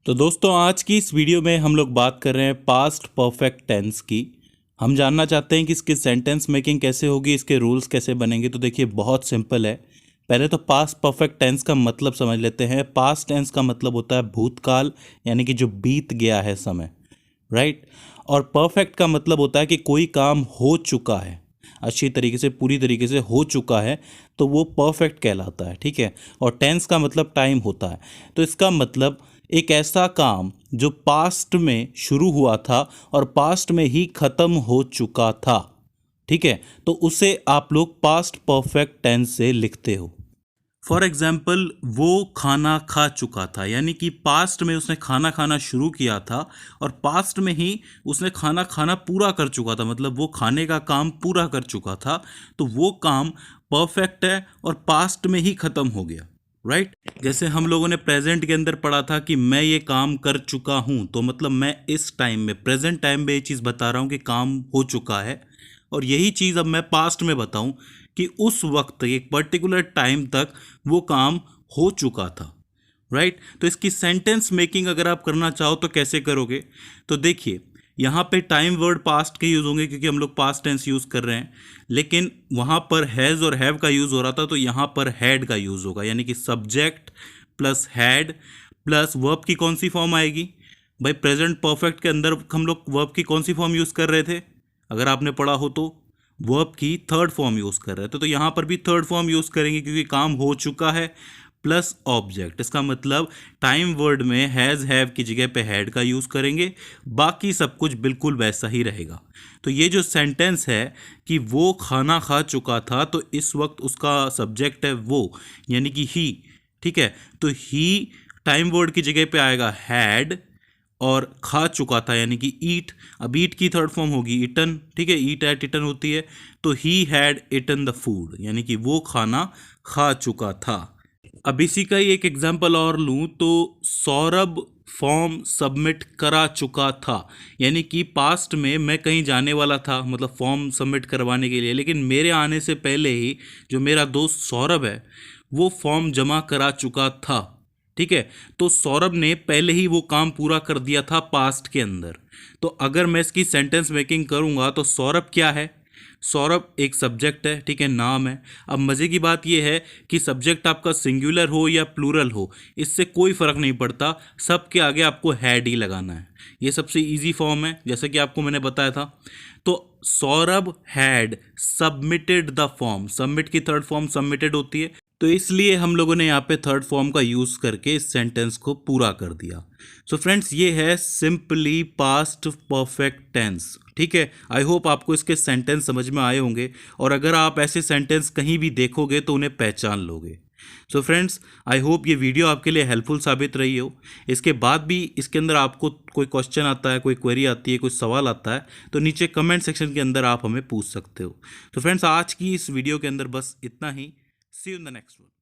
तो दोस्तों आज की इस वीडियो में हम लोग बात कर रहे हैं पास्ट परफेक्ट टेंस की। हम जानना चाहते हैं कि इसकी सेंटेंस मेकिंग कैसे होगी, इसके रूल्स कैसे बनेंगे। तो देखिए बहुत सिंपल है। पहले तो पास्ट परफेक्ट टेंस का मतलब समझ लेते हैं। पास्ट टेंस का मतलब होता है भूतकाल, यानी कि जो बीत गया है समय, राइट। और परफेक्ट का मतलब होता है कि कोई काम हो चुका है, अच्छी तरीके से, पूरी तरीके से हो चुका है, तो वो परफेक्ट कहलाता है, ठीक है। और टेंस का मतलब टाइम होता है। तो इसका मतलब एक ऐसा काम जो पास्ट में शुरू हुआ था और पास्ट में ही खत्म हो चुका था, ठीक है, तो उसे आप लोग पास्ट परफेक्ट टेंस से लिखते हो। फॉर एग्जाम्पल, वो खाना खा चुका था, यानी कि पास्ट में उसने खाना खाना शुरू किया था और पास्ट में ही उसने खाना खाना पूरा कर चुका था, मतलब वो खाने का काम पूरा कर चुका था। तो वो काम परफेक्ट है और पास्ट में ही खत्म हो गया, राइट। जैसे हम लोगों ने प्रेजेंट के अंदर पढ़ा था कि मैं ये काम कर चुका हूं, तो मतलब मैं इस टाइम में, प्रेजेंट टाइम में ये चीज़ बता रहा हूं कि काम हो चुका है। और यही चीज़ अब मैं पास्ट में बताऊं कि उस वक्त, एक पर्टिकुलर टाइम तक वो काम हो चुका था, राइट। तो इसकी सेंटेंस मेकिंग अगर आप करना चाहो तो कैसे करोगे? तो देखिए, यहाँ पे टाइम वर्ड पास्ट के यूज़ होंगे क्योंकि हम लोग पास्ट टेंस यूज़ कर रहे हैं, लेकिन वहाँ पर हैज़ और हैव का यूज़ हो रहा था, तो यहाँ पर हैड का यूज़ होगा, यानी कि subject plus had plus verb की कौन सी फॉर्म आएगी? भाई प्रेजेंट परफेक्ट के अंदर हम लोग वर्ब की कौन सी फॉर्म यूज़ कर रहे थे? अगर आपने पढ़ा हो तो वर्ब की थर्ड फॉर्म यूज़ कर रहे थे, तो यहाँ पर भी थर्ड फॉर्म यूज़ करेंगे क्योंकि काम हो चुका है, प्लस ऑब्जेक्ट। इसका मतलब टाइम वर्ड में हैज़ हैव की जगह पे हैड का यूज़ करेंगे, बाकी सब कुछ बिल्कुल वैसा ही रहेगा। तो ये जो सेंटेंस है कि वो खाना खा चुका था, तो इस वक्त उसका सब्जेक्ट है वो, यानी कि ही, ठीक है। तो ही टाइम वर्ड की जगह पे आएगा हैड, और खा चुका था यानी कि ईट। अब ईट की थर्ड फॉर्म होगी ईटन, ठीक है, ईट एट ईटन होती है। तो he had eaten the food, यानी कि वो खाना खा चुका था। अब इसी का ही एक एग्जांपल और लूँ तो सौरभ फॉर्म सबमिट करा चुका था, यानी कि पास्ट में मैं कहीं जाने वाला था, मतलब फॉर्म सबमिट करवाने के लिए, लेकिन मेरे आने से पहले ही जो मेरा दोस्त सौरभ है वो फॉर्म जमा करा चुका था, ठीक है। तो सौरभ ने पहले ही वो काम पूरा कर दिया था पास्ट के अंदर। तो अगर मैं इसकी सेंटेंस मेकिंग करूँगा तो सौरभ क्या है? सौरभ एक सब्जेक्ट है, ठीक है, नाम है। अब मज़े की बात यह है कि सब्जेक्ट आपका सिंगुलर हो या प्लूरल हो, इससे कोई फ़र्क नहीं पड़ता, सब के आगे आपको हैड ही लगाना है। ये सबसे इजी फॉर्म है, जैसे कि आपको मैंने बताया था। तो Saurabh had submitted the form, submit की थर्ड फॉर्म सबमिटेड होती है, तो इसलिए हम लोगों ने यहाँ पे थर्ड फॉर्म का यूज़ करके इस सेंटेंस को पूरा कर दिया। सो फ्रेंड्स, ये है सिंपली पास्ट परफेक्ट टेंस, ठीक है। आई होप आपको इसके सेंटेंस समझ में आए होंगे, और अगर आप ऐसे सेंटेंस कहीं भी देखोगे तो उन्हें पहचान लोगे। सो फ्रेंड्स, आई होप ये वीडियो आपके लिए हेल्पफुल साबित रही हो। इसके बाद भी इसके अंदर आपको कोई क्वेश्चन आता है, कोई क्वेरी आती है, कोई सवाल आता है, तो नीचे कमेंट सेक्शन के अंदर आप हमें पूछ सकते हो। तो फ्रेंड्स, आज की इस वीडियो के अंदर बस इतना ही। See you in the next one.